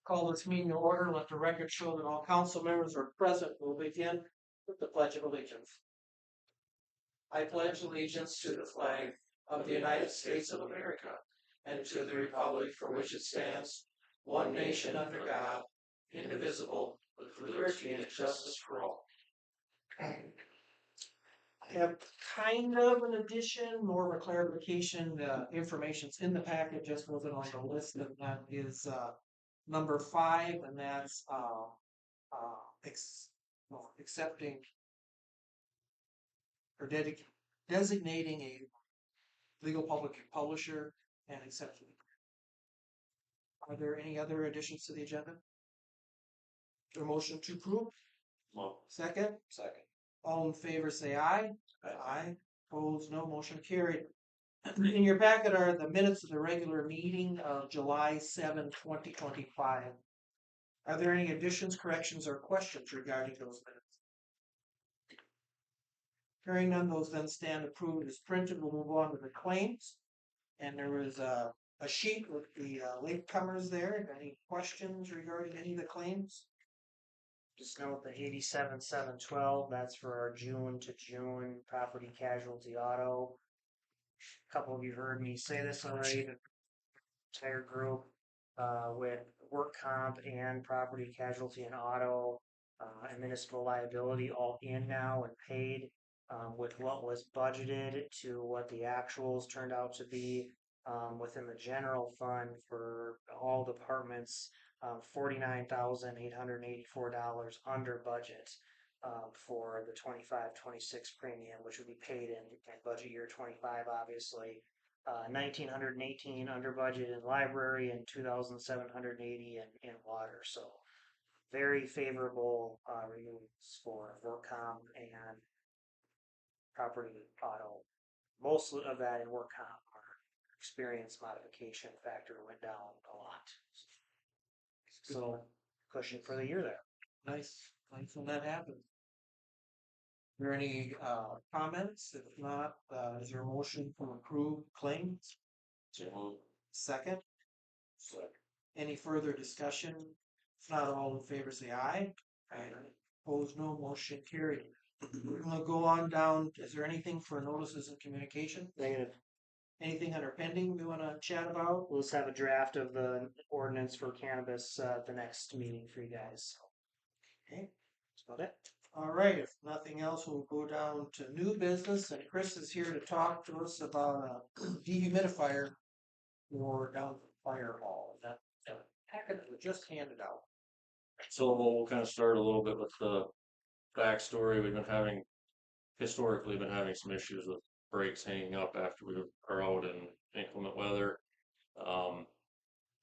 Call this meeting to order. Let the record show that all council members are present. We'll begin with the Pledge of Allegiance. I pledge allegiance to the flag of the United States of America and to the republic for which it stands, one nation under God, indivisible, with liberty and justice for all. I have kind of an addition, more of a clarification. The information's in the packet, just wasn't on the list, and that is number 5, and that's accepting or designating a legal public publisher and accepting. Are there any other additions to the agenda? Is there a motion to approve? No. Second? Second. All in favor say aye. Aye. Opposed, no. Motion carried. In your packet are the minutes of the regular meeting of July 7, 2025. Are there any additions, corrections, or questions regarding those minutes? Hearing none, those then stand approved as printed. We'll move on to the claims. And there was a sheet with the latecomers there. Any questions regarding any of the claims? Just note the 87,712, that's for our June to June property casualty auto. A couple of you heard me say this already, the entire group with work comp and property casualty and auto and municipal liability all in now and paid with what was budgeted to what the actuals turned out to be within the general fund for all departments. $49,884 under budget for the 25-26 premium, which would be paid in budget year 25, obviously. 1,918 under budget in library and 2,780 in water. So very favorable renewals for work comp and property auto. Most of that in work comp, our experience modification factor went down a lot. So cushion for the year there. Nice when that happens. Are there any comments? If not, is there a motion to approve claims? Second? Second. Any further discussion? If not, all in favor say aye. Aye. Opposed, no. Motion carried. We're going to go on down. Is there anything for notices and communication? Negative. Anything under pending we want to chat about? We'll just have a draft of the ordinance for cannabis at the next meeting for you guys. Okay. That's about it. All right. If nothing else, we'll go down to new business, and Chris is here to talk to us about a dehumidifier for down the fire hall. That packet that was just handed out. So we'll kind of start a little bit with the backstory. Historically been having some issues with brakes hanging up after we are out in inclement weather.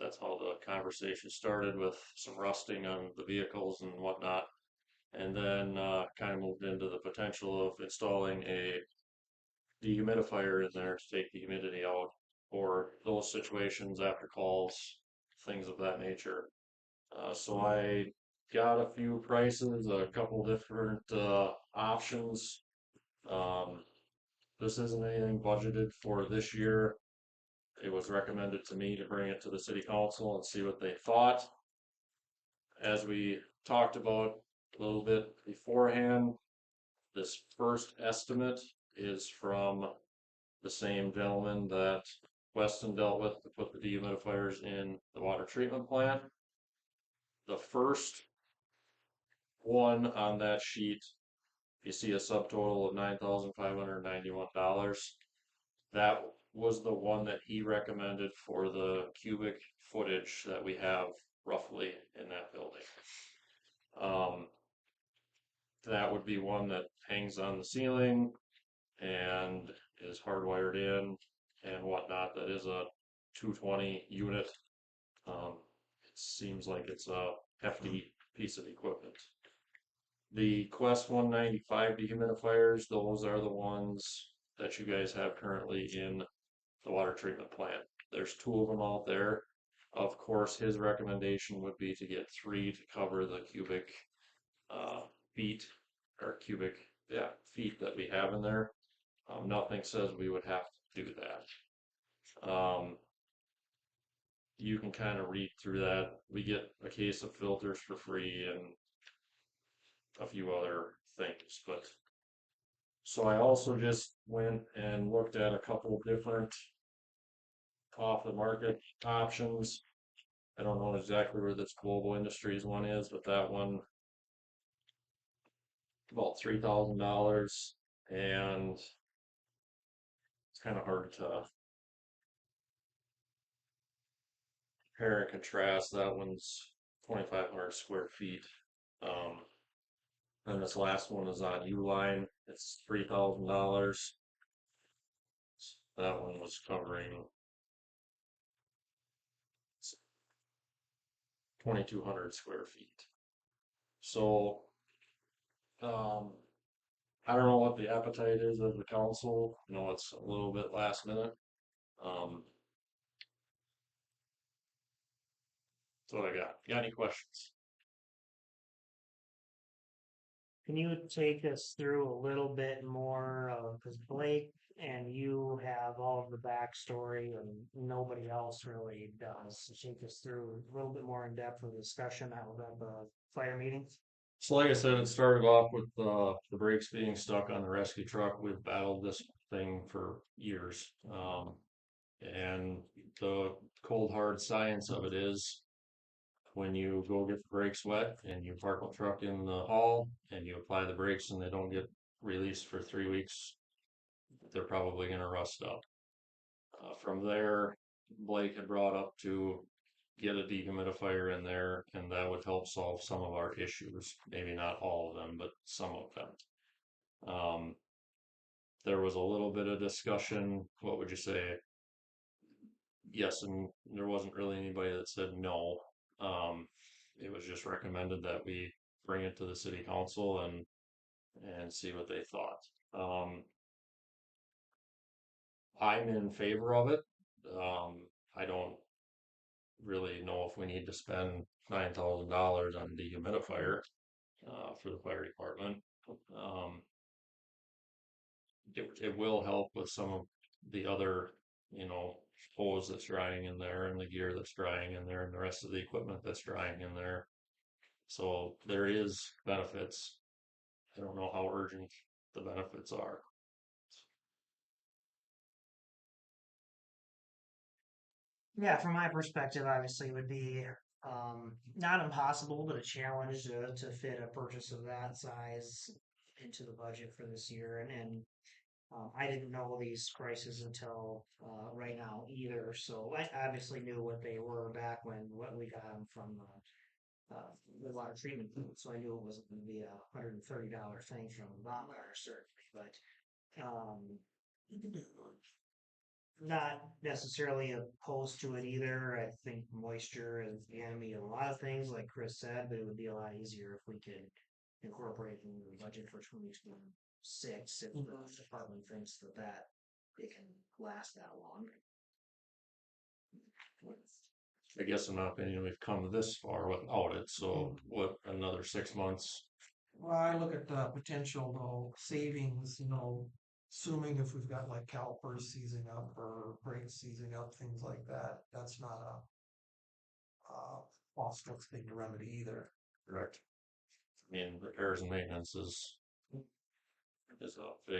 That's how the conversation started, with some rusting on the vehicles and whatnot. And then kind of moved into the potential of installing a dehumidifier in there to take the humidity out for those situations after calls, things of that nature. So I got a few prices, a couple different options. This isn't anything budgeted for this year. It was recommended to me to bring it to the city council and see what they thought. As we talked about a little bit beforehand, this first estimate is from the same gentleman that Weston dealt with to put the dehumidifiers in the water treatment plant. The first one on that sheet, you see a subtotal of $9,591. That was the one that he recommended for the cubic footage that we have roughly in that building. That would be one that hangs on the ceiling and is hardwired in and whatnot. That is a 220 unit. It seems like it's a hefty piece of equipment. The Quest 195 dehumidifiers, those are the ones that you guys have currently in the water treatment plant. There's 2 of them out there. Of course, his recommendation would be to get 3 to cover the cubic feet that we have in there. Nothing says we would have to do that. you can kind of read through that. We get a case of filters for free and a few other things, but so I also just went and looked at a couple of different off the market options. I don't know exactly where this Global Industries one is, but that one about $3,000, and it's kind of hard to compare and contrast. That one's 2,500 square feet. Um, and this last one is on Uline. It's $3,000. That one was covering 2,200 square feet. So, um, I don't know what the appetite is of the council. You know, it's a little bit last minute. Um, that's what I got. Got any questions? Can you take us through a little bit more of, because Blake and you have all of the backstory and nobody else really does. So take us through a little bit more in depth of discussion out of the fire meetings. So, like I said, it started off with the brakes being stuck on the rescue truck. We've battled this thing for years. And the cold hard science of it is when you go get the brakes wet and you park a truck in the hall and you apply the brakes and they don't get released for 3 weeks, they're probably going to rust up. From there, Blake had brought up to get a dehumidifier in there, and that would help solve some of our issues. Maybe not all of them, but some of them. There was a little bit of discussion. What would you say? Yes, and there wasn't really anybody that said no. It was just recommended that we bring it to the city council and see what they thought. I'm in favor of it. I don't really know if we need to spend $9,000 on a dehumidifier for the fire department. Um, it will help with some of the other, you know, hose that's drying in there and the gear that's drying in there and the rest of the equipment that's drying in there. So there is benefits. I don't know how urgent the benefits are. Yeah, from my perspective, obviously, it would be not impossible, but a challenge to fit a purchase of that size into the budget for this year. And I didn't know these prices until right now either. So I obviously knew what they were back when what we got them from the water treatment plant. So I knew it wasn't going to be a $130 thing from Bottler, certainly. But not necessarily opposed to it either. I think moisture is the enemy of a lot of things, like Chris said, but it would be a lot easier if we could incorporate it into the budget for 2026 if the department thinks that it can last that long. I guess in my opinion, we've come this far without it. So what, another 6 months? Well, I look at the potential though savings, assuming if we've got like calipers seizing up or brakes seizing up, things like that, that's not a costless thing to remedy either. Correct. I mean, repairs and maintenance is a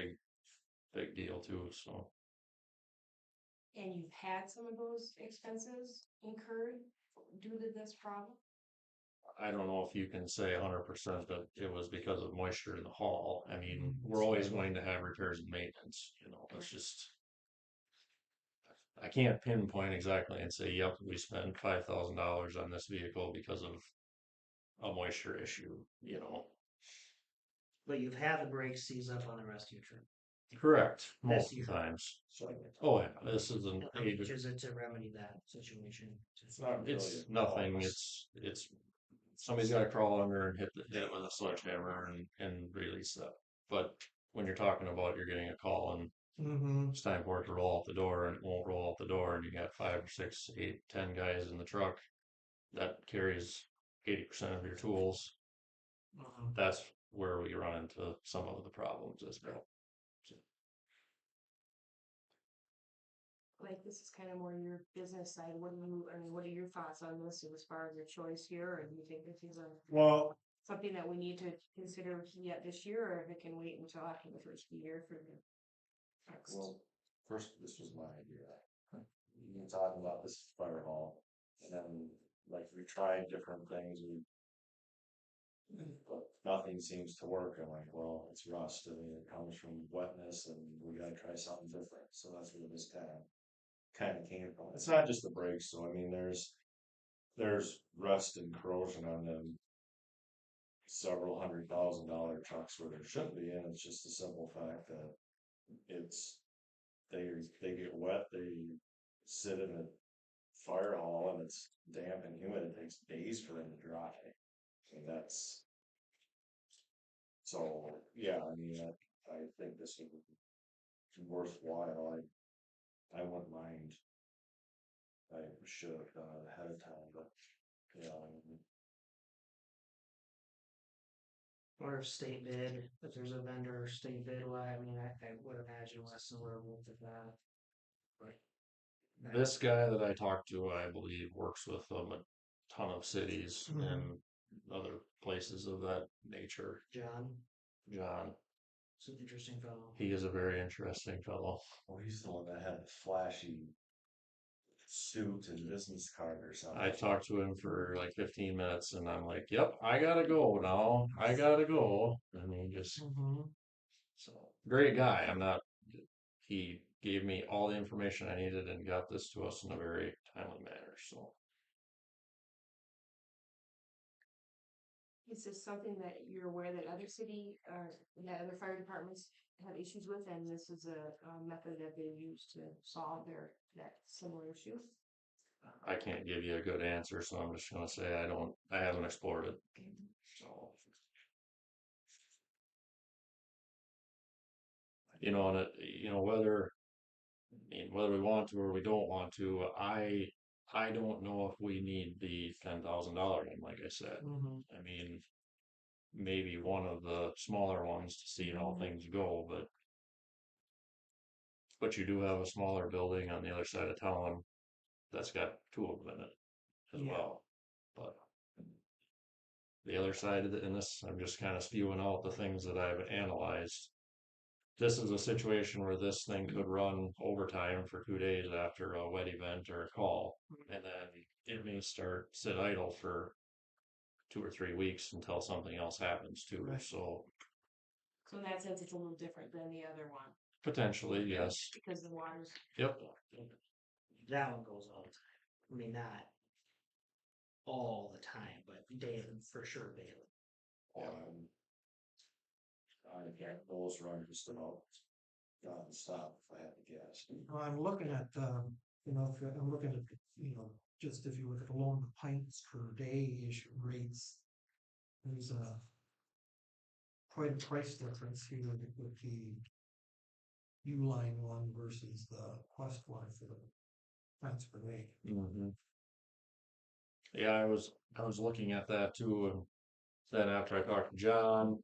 big deal too. So And you've had some of those expenses incurred due to this problem? I don't know if you can say 100% that it was because of moisture in the hall. I mean, we're always going to have repairs and maintenance. You know, it's just I can't pinpoint exactly and say, yep, we spent $5,000 on this vehicle because of a moisture issue. You know, But you've had the brakes seize up on the rescue truck. correct, This multiple year. times. So Oh yeah, this is an how much is it to remedy that situation? it's nothing. It's somebody's got to crawl under and hit it with a sledgehammer and release that. But when you're talking about you're getting a call and it's time for it to roll out the door and it won't roll out the door and you got 5 or 6, 8, 10 guys in the truck that carries 80% of your tools. That's where we run into some of the problems as well. So, like, this is kind of more your business side, what are your thoughts on this as far as your choice here, or do you think this is Well, something that we need to consider yet this year, or if it can wait until after the first of the year for the next? well, first, this was my idea. You talk about this fire hall, and then, like, we tried different things, but nothing seems to work. I'm like, well, it's rust. I mean, it comes from wetness, and we gotta try something different. So that's where this kind of came from. It's not just the brakes, so I mean, there's rust and corrosion on them several $100,000 trucks where there shouldn't be, and it's just a simple fact that it's they get wet, they sit in a fire hall, and it's damp and humid. It takes days for them to dry, and that's so. Yeah, I mean, I think this would be worthwhile. I wouldn't mind. I should have done it ahead of time, but yeah. Or if state bid, if there's a vendor state bid, well, I mean, I would imagine Weston would have looked at that. This guy that I talked to, I believe, works with a ton of cities and other places of that nature. John, John, it's an interesting fellow. he is a very interesting fellow. Well, he's the one that had the flashy suit and business card or something. I talked to him for like 15 minutes and I'm like, yep, I gotta go now. I gotta go. And he just, so great guy. He gave me all the information I needed and got this to us in a very timely manner. So, Is this something that you're aware that other city or that other fire departments have issues with, and this is a method that they use to solve that similar issue? I can't give you a good answer. So I'm just gonna say I haven't explored it. So, and whether we want to or we don't want to, I don't know if we need the $10,000 one, like I said. I mean, maybe one of the smaller ones to see how things go, but you do have a smaller building on the other side of town that's got two of them in it as Yeah. well. But the other side of in this, I'm just kind of spewing out the things that I've analyzed. This is a situation where this thing could run overtime for 2 days after a wet event or a call, and then it may sit idle for 2 or 3 weeks until something else happens too. Right. So So in that sense, it's a little different than the other one potentially, yes. because the water's. Yep. That one goes all the time. I mean, not all the time, but daily, for sure daily. I get those run just about non-stop, if I had to guess. Well, I'm looking at, I'm looking at, just if you look at alone the pints per day issue rates. There's quite a price difference here with the U-line one versus the Quest one for the pints per day. Yeah, I was looking at that too, and then after I talked to John,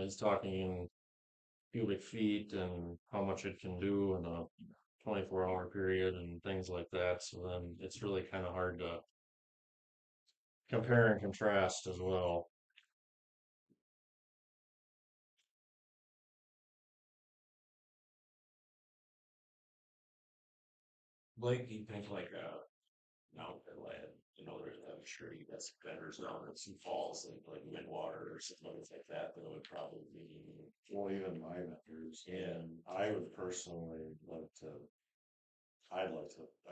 he's talking in cubic feet and how much it can do in a 24-hour period and things like that. So then it's really kind of hard to compare and contrast as well. Like you think like mountain land, I'm sure you got some vendors down at Sioux Falls, like Midwater or something like that would probably be. Well, even my vendors. Yeah. And I would personally like to. I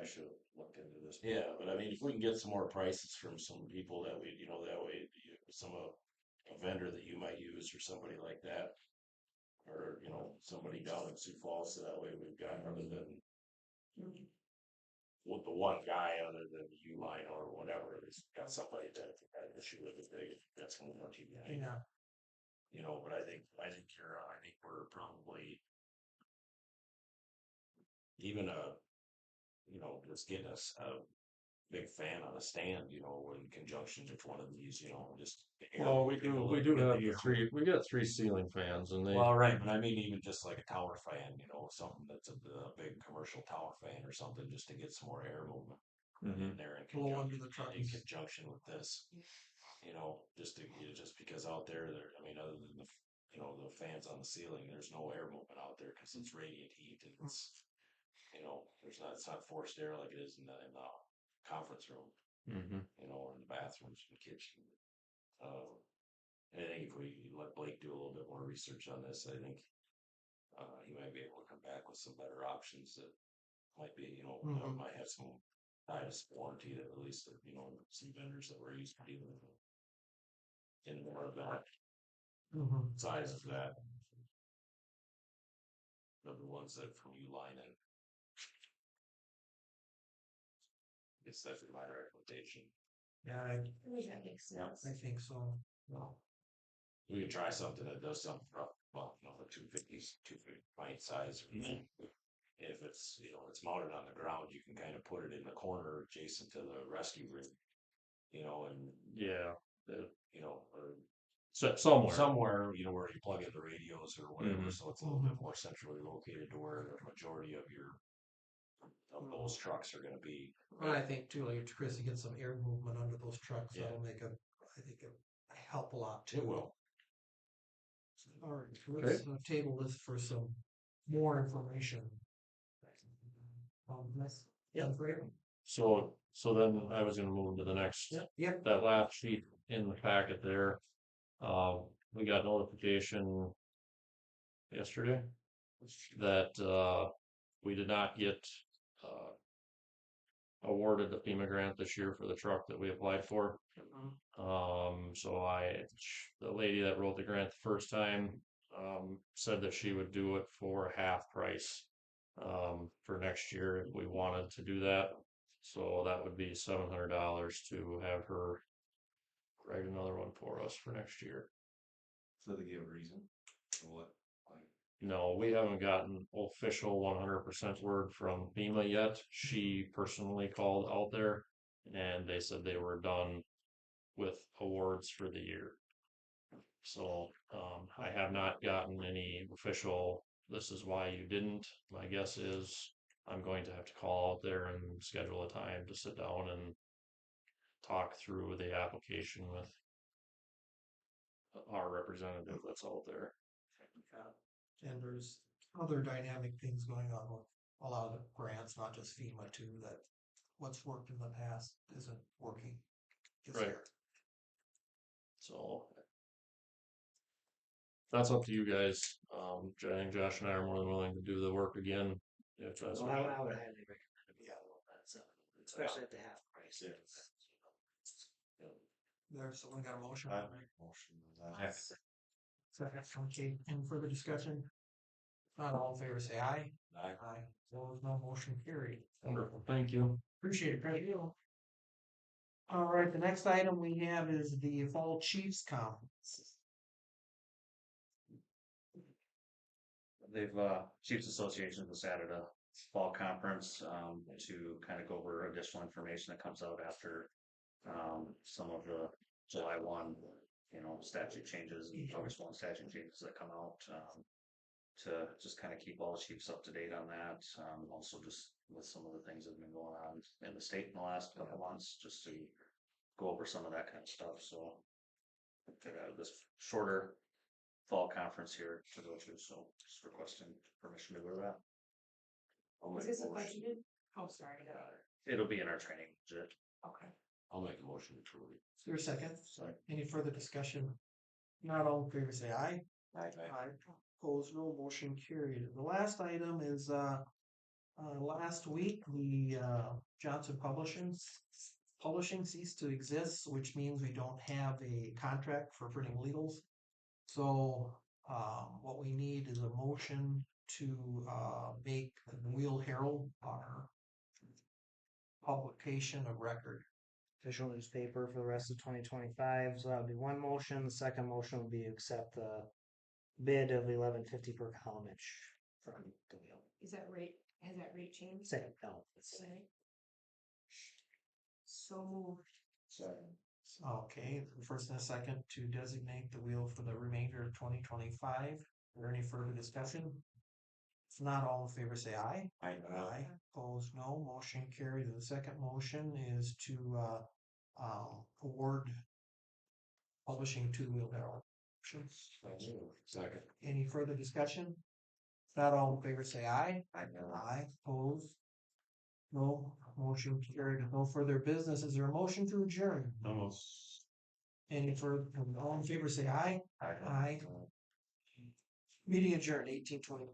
should have looked into this. Yeah, but I mean, if we can get some more prices from some people that that way, a vendor that you might use or somebody like that, or somebody down in Sioux Falls, so that way we've got other than with the one guy other than the U-line or whatever, it's got somebody that had an issue with it, that's going to be. Yeah. But I think we're probably even just getting us big fan on a stand, you know, in conjunction with one of these, you know, just. Well, we do have the we got 3 ceiling fans and they, Well, right, but I mean, even just like a tower fan, you know, something that's a big commercial tower fan or something, just to get some more air movement in there Blow under the trucks. in conjunction with this. You know, just because out there, I mean, other than the you know the fans on the ceiling, there's no air movement out there because it's radiant heat and it's you know it's not forced air like it is in the conference room. Mhm. You know, or in the bathrooms and kitchen. Um, and I think if we let Blake do a little bit more research on this, I think he might be able to come back with some better options that might be, you know, might have some highest warranty that at least, you know, some vendors that we're used to dealing with in more of that size of that, of the ones that from Uline and it's definitely my recommendation. Yeah, I think that makes sense. I think so. We could try something that does something rough, well, you know, the 250s, 250 pint size. If it's, you know, it's mounted on the ground, you can kind of put it in the corner adjacent to the rescue rig, you know, and, yeah, you know, or somewhere. you know, where you plug in the radios or whatever. So it's a little bit more centrally located to where the majority of those trucks are going to be. And I think too, like Chris, you get some air movement under those trucks, Yeah. that'll make I think it help a lot too. It will. All right, let's table this for some more information. Yeah, great. So then I was gonna move to the next, Yep. that last sheet in the packet there. We got notification yesterday that we did not get awarded the FEMA grant this year for the truck that we applied for. So the lady that wrote the grant the first time, said that she would do it for half price, for next year if we wanted to do that. So that would be $700 to have her write another one for us for next year. So they give a reason for what? No, we haven't gotten official 100% word from FEMA yet. She personally called out there and they said they were done with awards for the year. So I have not gotten any official, this is why you didn't. My guess is I'm going to have to call out there and schedule a time to sit down and talk through the application with our representative that's out there. And there's other dynamic things going on with a lot of the grants, not just FEMA too, that what's worked in the past isn't working. Right. So that's up to you guys. I think Josh and I are more than willing to do the work again. If that's Well, what I would highly recommend it. Yeah, especially at the half price. There's someone got a motion. I make a motion on that. Second, okay, any further discussion? Not all in favor, say aye. Aye. Aye. Opposed, no motion carried. Wonderful, thank you. Appreciate it, Craig. All right, the next item we have is the Fall Chiefs Conference. They've Chiefs Association just added a fall conference to kind of go over additional information that comes out after some of the July 1, statute changes and August 1 statute changes that come out, to just kind of keep all the chiefs up to date on that. Also just with some of the things that have been going on in the state in the last couple of months, just to go over some of that kind of stuff. So this shorter fall conference here to go to, so just requesting permission to go to that. Is this a budgeted? Oh, sorry. It'll be in our training budget. Okay. I'll make a motion to approve it. Is there a second? Any further discussion? Not all in favor, say aye. Aye. Opposed, no motion carried. The last item is, last week, the, Johnson Publishing ceased to exist, which means we don't have a contract for printing legals. So, what we need is a motion to, make the Wheel Herald our publication of record. Official newspaper for the rest of 2025. So that would be one motion. The second motion would be accept the bid of $11.50 per column inch from the Wheel. Is that rate? Has that rate changed? Same, no, it's Sorry. So moved. Second. Okay, first and a second to designate the wheel for the remainder of 2025. Is there any further discussion? If not, all in favor say aye. Aye. Opposed, no. Motion carried. The second motion is to award publishing two-wheel barrel options. Second. Any further discussion? If not, all in favor say aye. Aye. Opposed, no. Motion carried. No further business. Is there a motion to adjourn? Almost. Any further? All in favor say aye. Aye. Meeting adjourned 18:20.